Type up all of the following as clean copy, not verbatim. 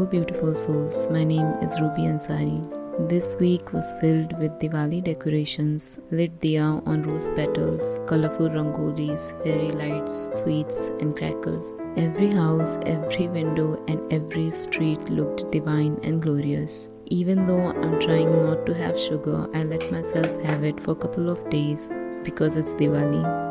Hello, beautiful souls. My name is Ruby Ansari. This week was filled with Diwali decorations, lit diya on rose petals, colorful rangolis, fairy lights, sweets, and crackers. Every house, every window, and every street looked divine and glorious. Even though I'm trying not to have sugar, I let myself have it for a couple of days because it's Diwali.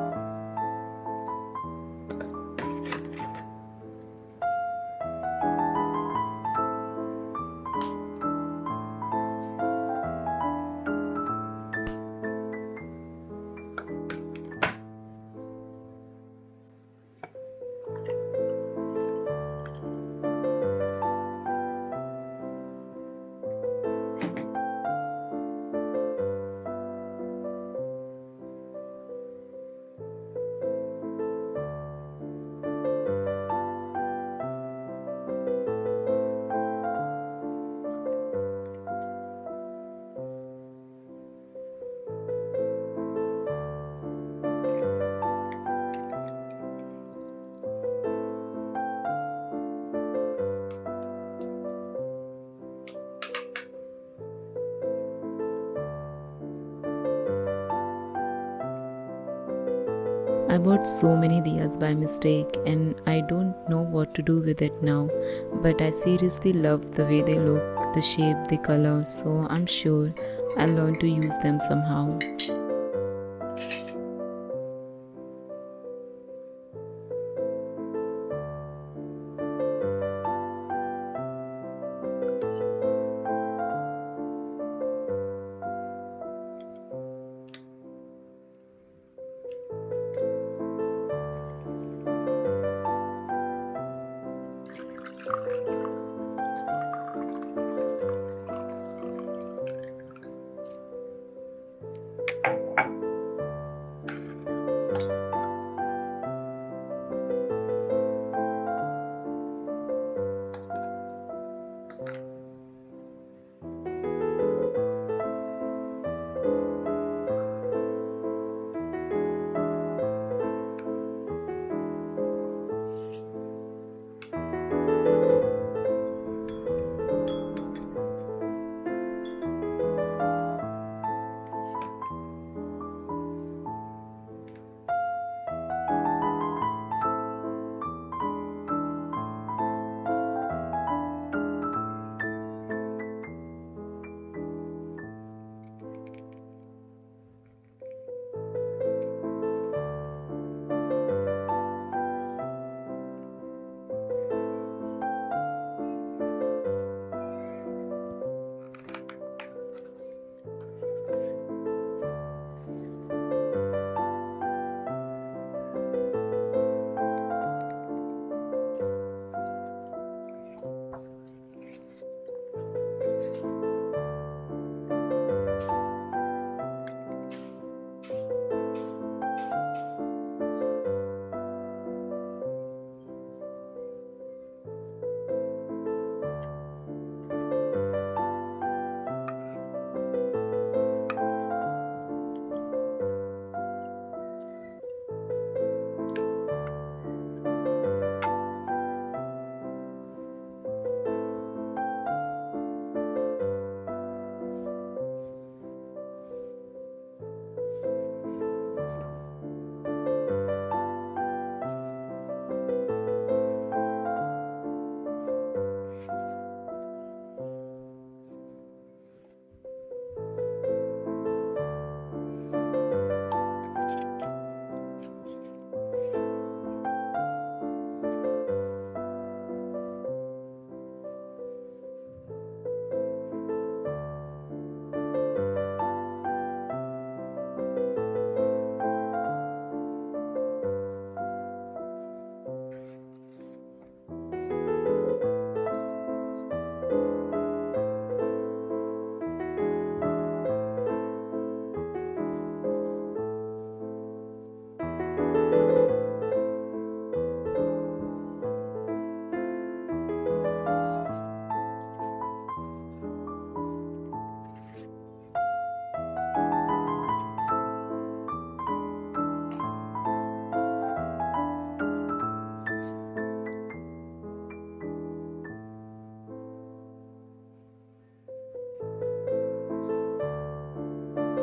I bought so many diyas by mistake and I don't know what to do with it now. But I seriously love the way they look, the shape, the color, so I'm sure I'll learn to use them somehow.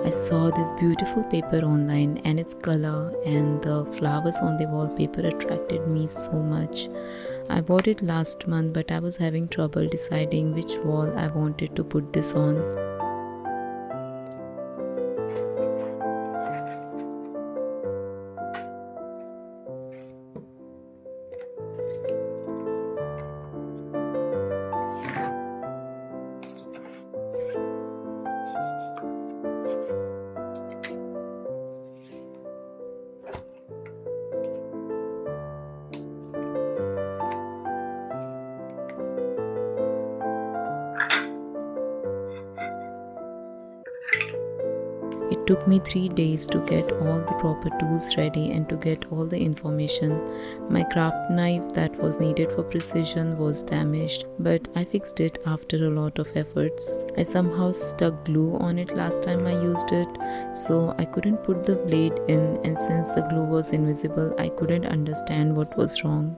I saw this beautiful paper online and its color and the flowers on the wallpaper attracted me so much. I bought it last month, but I was having trouble deciding which wall I wanted to put this on. It took me 3 days to get all the proper tools ready and to get all the information. My craft knife that was needed for precision was damaged, but I fixed it after a lot of efforts. I somehow stuck glue on it last time I used it, so I couldn't put the blade in, and since the glue was invisible, I couldn't understand what was wrong.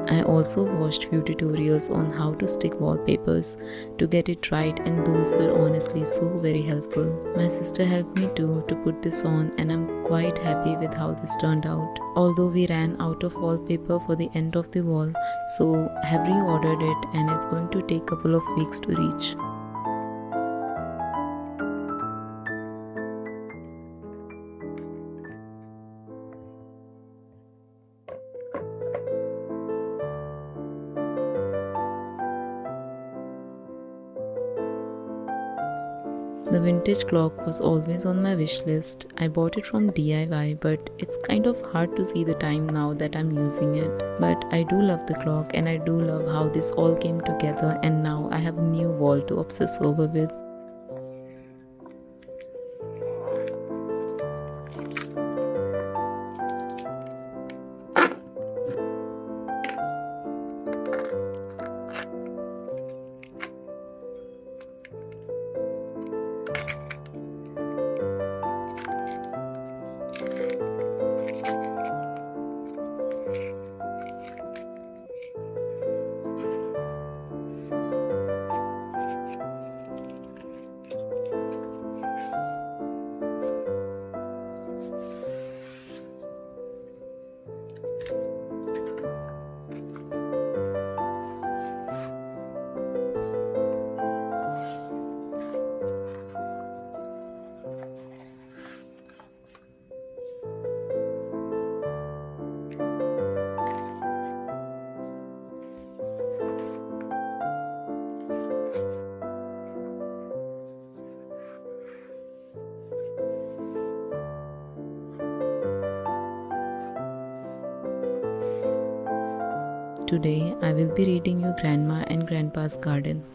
I also watched few tutorials on how to stick wallpapers to get it right, and those were honestly so very helpful. My sister helped me too to put this on, and I'm quite happy with how this turned out. Although we ran out of wallpaper for the end of the wall, so I have reordered it and it's going to take a couple of weeks to reach. The vintage clock was always on my wish list. I bought it from DIY, but it's kind of hard to see the time now that I'm using it. But I do love the clock and I do love how this all came together, and now I have a new wall to obsess over with. Today, I will be reading you Grandma and Grandpa's Garden.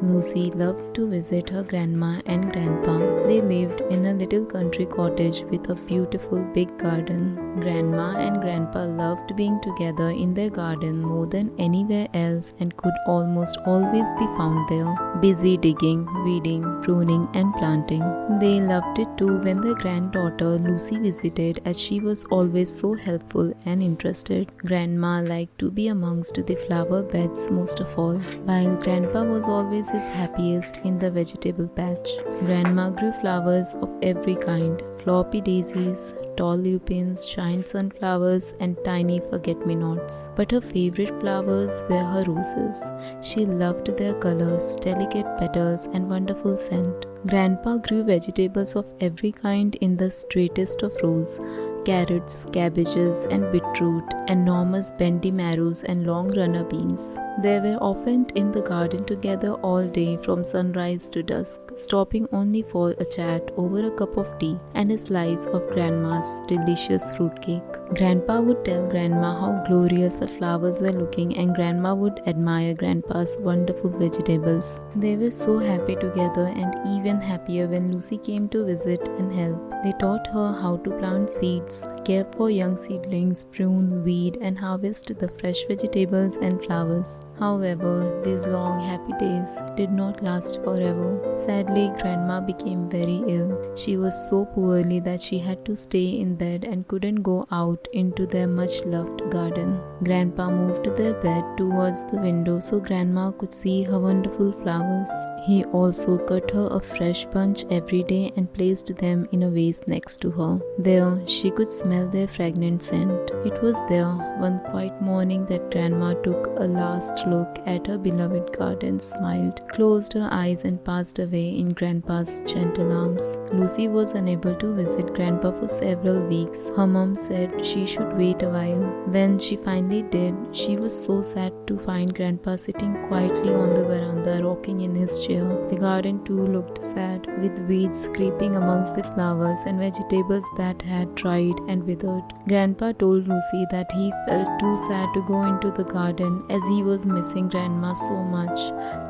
Lucy loved to visit her grandma and grandpa. They lived in a little country cottage with a beautiful big garden. Grandma and grandpa loved being together in their garden more than anywhere else and could almost always be found there, busy digging, weeding, pruning and planting. They loved it too when their granddaughter Lucy visited, as she was always so helpful and interested. Grandma liked to be amongst the flower beds most of all, while grandpa was always his happiest in the vegetable patch. Grandma grew flowers of every kind: floppy daisies, tall lupins, giant sunflowers, and tiny forget-me-nots. But her favorite flowers were her roses. She loved their colors, delicate petals, and wonderful scent. Grandpa grew vegetables of every kind in the straightest of rows: carrots, cabbages, and beetroot, enormous bendy marrows, and long runner beans. They were often in the garden together all day from sunrise to dusk, stopping only for a chat over a cup of tea and a slice of Grandma's delicious fruitcake. Grandpa would tell Grandma how glorious the flowers were looking, and Grandma would admire Grandpa's wonderful vegetables. They were so happy together, and even happier when Lucy came to visit and help. They taught her how to plant seeds, care for young seedlings, prune, weed, and harvest the fresh vegetables and flowers. However, these long happy days did not last forever. Sadly, Grandma became very ill. She was so poorly that she had to stay in bed and couldn't go out into their much loved garden. Grandpa moved their bed towards the window so Grandma could see her wonderful flowers. He also cut her a fresh bunch every day and placed them in a vase next to her. There, she could smell their fragrant scent. It was there, one quiet morning, that Grandma took a last look at her beloved garden, smiled, closed her eyes, and passed away in Grandpa's gentle arms. Lucy was unable to visit Grandpa for several weeks. Her mom said she should wait a while. When she finally did, she was so sad to find Grandpa sitting quietly on the veranda, rocking in his chair. The garden too looked sad, with weeds creeping amongst the flowers and vegetables that had dried and withered. Grandpa told Lucy that he felt too sad to go into the garden as he was missing Grandma so much.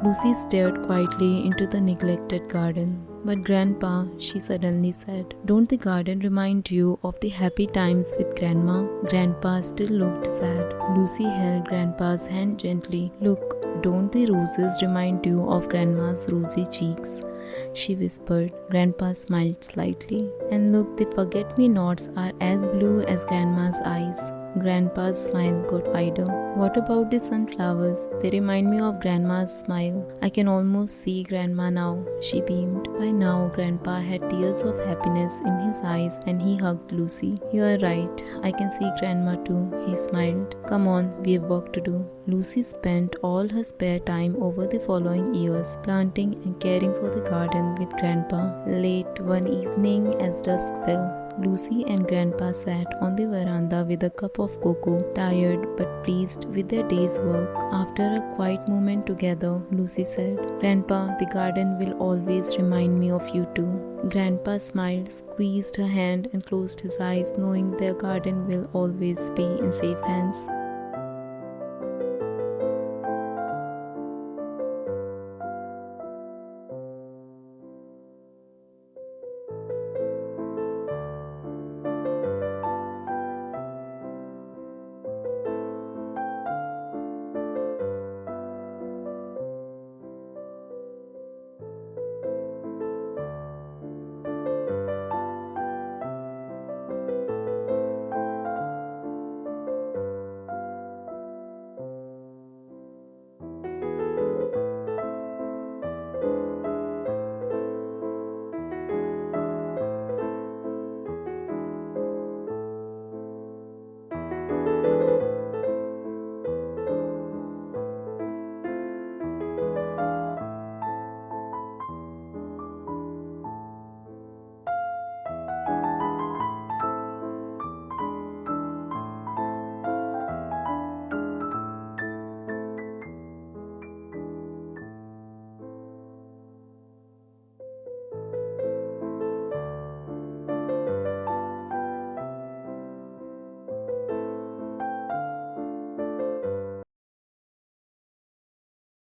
Lucy stared quietly into the neglected garden. "But Grandpa," she suddenly said, "don't the garden remind you of the happy times with Grandma?" Grandpa still looked sad. Lucy held Grandpa's hand gently. "Look, don't the roses remind you of Grandma's rosy cheeks?" she whispered. Grandpa smiled slightly. "And look, the forget-me-nots are as blue as Grandma's eyes." Grandpa's smile got wider. "What about the sunflowers? They remind me of Grandma's smile. I can almost see Grandma now," she beamed. By now, Grandpa had tears of happiness in his eyes and he hugged Lucy. "You are right. I can see Grandma too," he smiled. "Come on, we have work to do." Lucy spent all her spare time over the following years planting and caring for the garden with Grandpa. Late one evening, as dusk fell, Lucy and Grandpa sat on the veranda with a cup of cocoa, tired but pleased with their day's work. After a quiet moment together, Lucy said, "Grandpa, the garden will always remind me of you too." Grandpa smiled, squeezed her hand, and closed his eyes, knowing their garden will always be in safe hands.